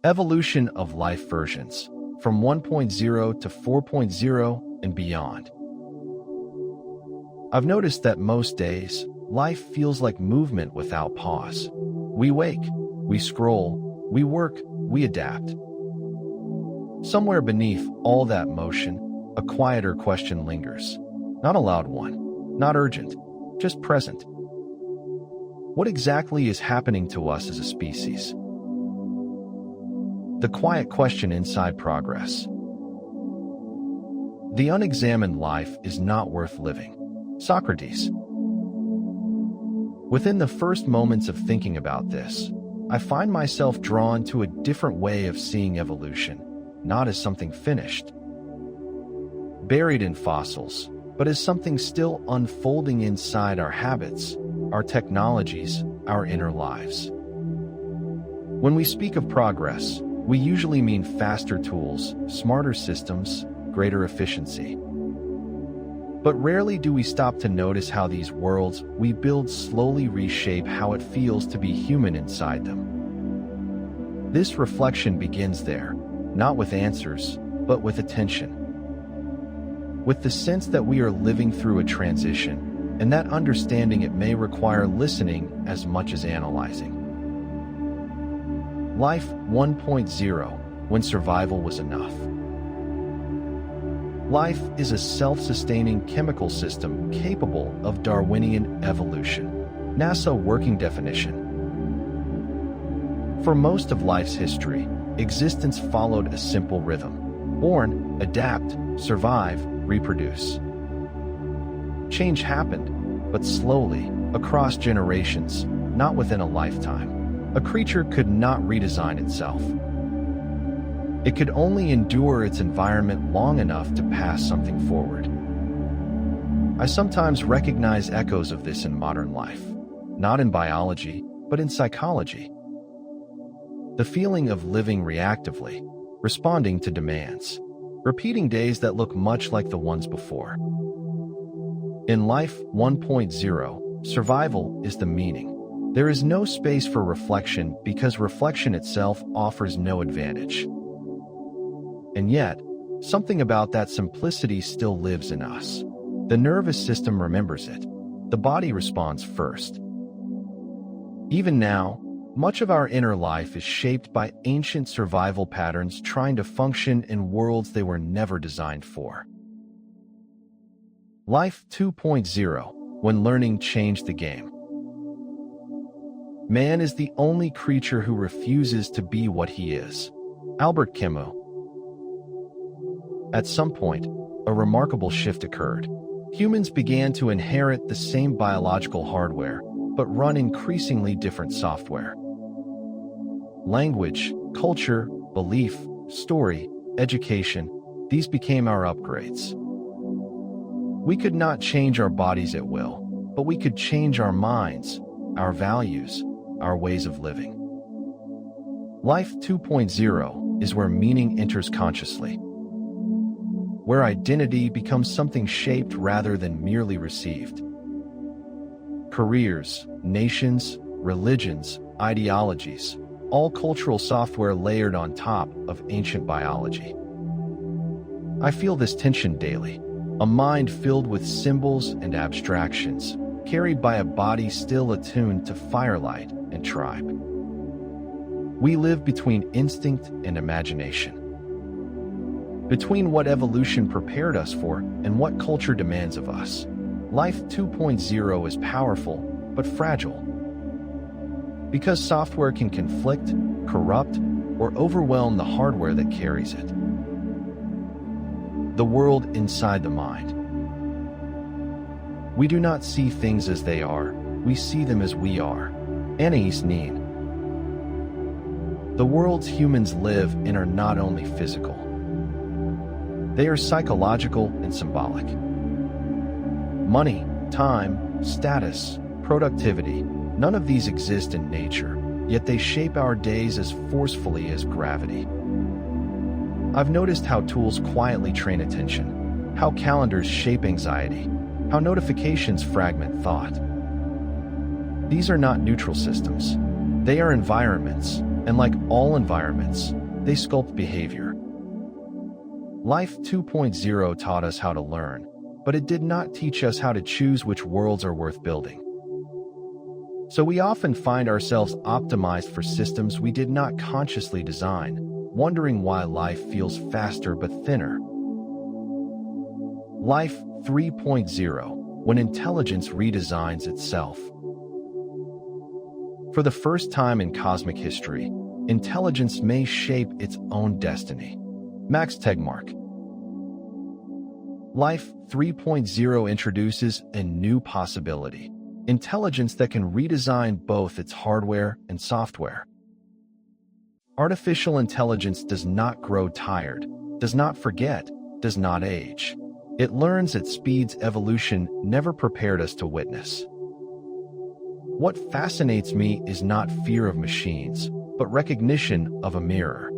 Evolution of life versions, from 1.0 to 4.0 and beyond. I've noticed that most days, life feels like movement without pause. We wake, we scroll, we work, we adapt. Somewhere beneath all that motion, a quieter question lingers. Not a loud one, not urgent, just present. What exactly is happening to us as a species? The quiet question inside progress. The unexamined life is not worth living. Socrates. Within the first moments of thinking about this, I find myself drawn to a different way of seeing evolution, not as something finished, buried in fossils, but as something still unfolding inside our habits, our technologies, our inner lives. When we speak of progress, we usually mean faster tools, smarter systems, greater efficiency. But rarely do we stop to notice how these worlds we build slowly reshape how it feels to be human inside them. This reflection begins there, not with answers, but with attention. With the sense that we are living through a transition, and that understanding it may require listening as much as analyzing. Life 1.0, when survival was enough. Life is a self-sustaining chemical system capable of Darwinian evolution. NASA working definition. For most of life's history, existence followed a simple rhythm. Born, adapt, survive, reproduce. Change happened, but slowly, across generations, not within a lifetime. A creature could not redesign itself. It could only endure its environment long enough to pass something forward. I sometimes recognize echoes of this in modern life, not in biology, but in psychology. The feeling of living reactively, responding to demands, repeating days that look much like the ones before. In Life 1.0, survival is the meaning. There is no space for reflection because reflection itself offers no advantage. And yet, something about that simplicity still lives in us. The nervous system remembers it. The body responds first. Even now, much of our inner life is shaped by ancient survival patterns trying to function in worlds they were never designed for. Life 2.0, when learning changed the game. Man is the only creature who refuses to be what he is. Albert Camus. At some point, a remarkable shift occurred. Humans began to inherit the same biological hardware, but run increasingly different software. Language, culture, belief, story, education, these became our upgrades. We could not change our bodies at will, but we could change our minds, our values, our ways of living. Life 2.0 is where meaning enters consciously, where identity becomes something shaped rather than merely received. Careers, nations, religions, ideologies, all cultural software layered on top of ancient biology. I feel this tension daily, a mind filled with symbols and abstractions, carried by a body still attuned to firelight and tribe. We live between instinct and imagination, between what evolution prepared us for and what culture demands of us. Life 2.0 is powerful, but fragile. Because software can conflict, corrupt, or overwhelm the hardware that carries it. The world inside the mind. We do not see things as they are, we see them as we are. Anais Nin. The worlds humans live in are not only physical. They are psychological and symbolic. Money, time, status, productivity, none of these exist in nature, yet they shape our days as forcefully as gravity. I've noticed how tools quietly train attention, how calendars shape anxiety, how notifications fragment thought. These are not neutral systems. They are environments, And like all environments, they sculpt behavior. Life 2.0 taught us how to learn, but it did not teach us how to choose which worlds are worth building. So we often find ourselves optimized for systems we did not consciously design, wondering why life feels faster but thinner. Life 3.0, when intelligence redesigns itself. For the first time in cosmic history, intelligence may shape its own destiny. Max Tegmark. Life 3.0 introduces a new possibility: intelligence that can redesign both its hardware and software. Artificial intelligence does not grow tired, does not forget, does not age. It learns at speeds evolution never prepared us to witness. What fascinates me is not fear of machines, but recognition of a mirror.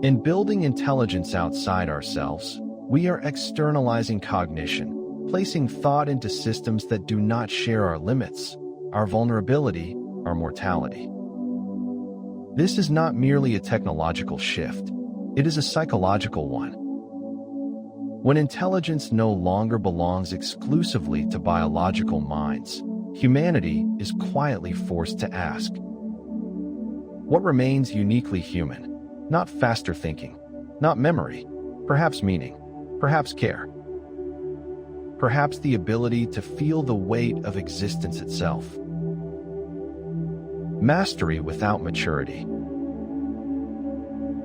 In building intelligence outside ourselves, we are externalizing cognition, placing thought into systems that do not share our limits, our vulnerability, our mortality. This is not merely a technological shift, it is a psychological one. When intelligence no longer belongs exclusively to biological minds, humanity is quietly forced to ask, what remains uniquely human? Not faster thinking, not memory, perhaps meaning, perhaps care. Perhaps the ability to feel the weight of existence itself. Mastery without maturity.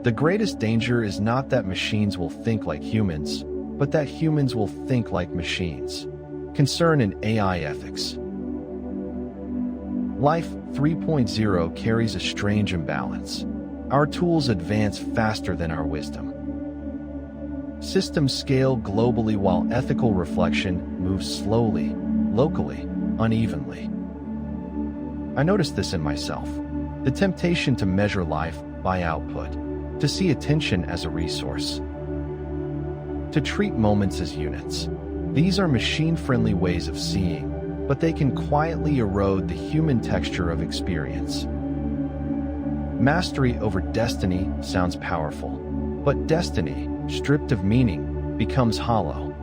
The greatest danger is not that machines will think like humans, but that humans will think like machines. Concern in AI ethics. Life 3.0 carries a strange imbalance. Our tools advance faster than our wisdom. Systems scale globally while ethical reflection moves slowly, locally, unevenly. I noticed this in myself. The temptation to measure life by output, to see attention as a resource, to treat moments as units. These are machine-friendly ways of seeing, but they can quietly erode the human texture of experience. Mastery over destiny sounds powerful, but destiny, stripped of meaning, becomes hollow.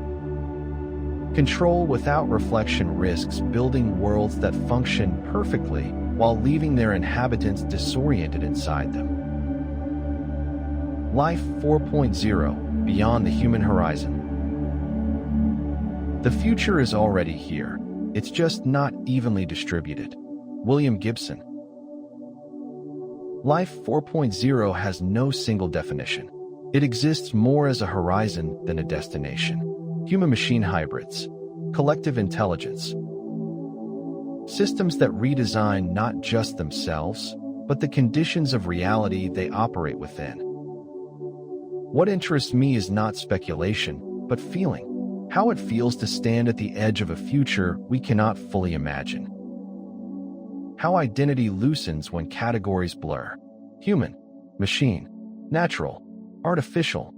Control without reflection risks building worlds that function perfectly while leaving their inhabitants disoriented inside them. Life 4.0, beyond the human horizon. The future is already here. It's just not evenly distributed. William Gibson. Life 4.0 has no single definition. It exists more as a horizon than a destination. Human-machine hybrids. Collective intelligence. Systems that redesign not just themselves, but the conditions of reality they operate within. What interests me is not speculation, but feeling. How it feels to stand at the edge of a future we cannot fully imagine. How identity loosens when categories blur. Human, machine, natural, artificial.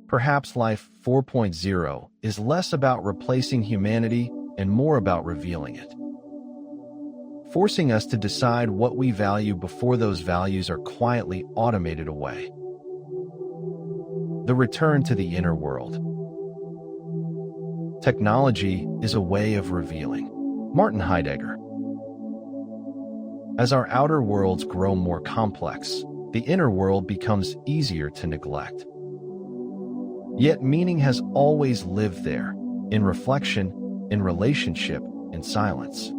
Perhaps Life 4.0 is less about replacing humanity and more about revealing it. Forcing us to decide what we value before those values are quietly automated away. The return to the inner world. Technology is a way of revealing. Martin Heidegger. As our outer worlds grow more complex, the inner world becomes easier to neglect. Yet meaning has always lived there, in reflection, in relationship, in silence.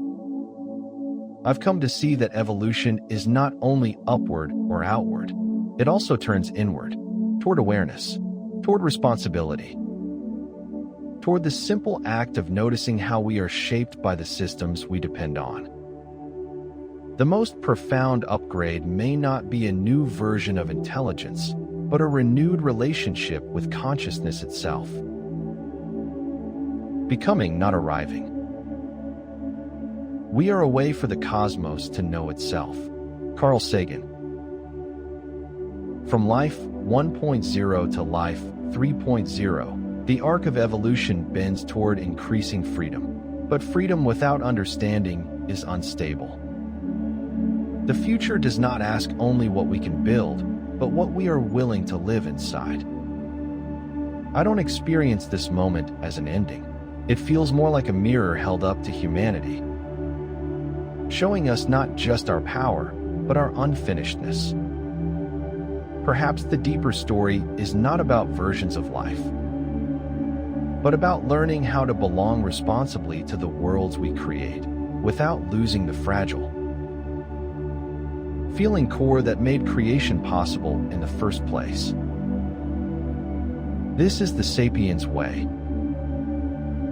I've come to see that evolution is not only upward or outward, it also turns inward, toward awareness, toward responsibility, toward the simple act of noticing how we are shaped by the systems we depend on. The most profound upgrade may not be a new version of intelligence, but a renewed relationship with consciousness itself. Becoming, not arriving. We are a way for the cosmos to know itself. Carl Sagan. From Life 1.0 to Life 3.0, the arc of evolution bends toward increasing freedom. But freedom without understanding is unstable. The future does not ask only what we can build, but what we are willing to live inside. I don't experience this moment as an ending. It feels more like a mirror held up to humanity, showing us not just our power, but our unfinishedness. Perhaps the deeper story is not about versions of life, but about learning how to belong responsibly to the worlds we create, without losing the fragile, feeling core that made creation possible in the first place. This is the Sapiens Way,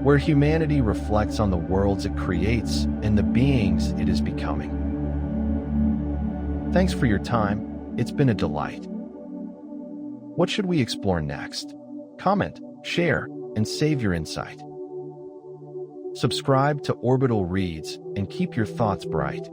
where humanity reflects on the worlds it creates and the beings it is becoming. Thanks for your time. It's been a delight. What should we explore next? Comment, share, and save your insight. Subscribe to Orbital Reads and keep your thoughts bright.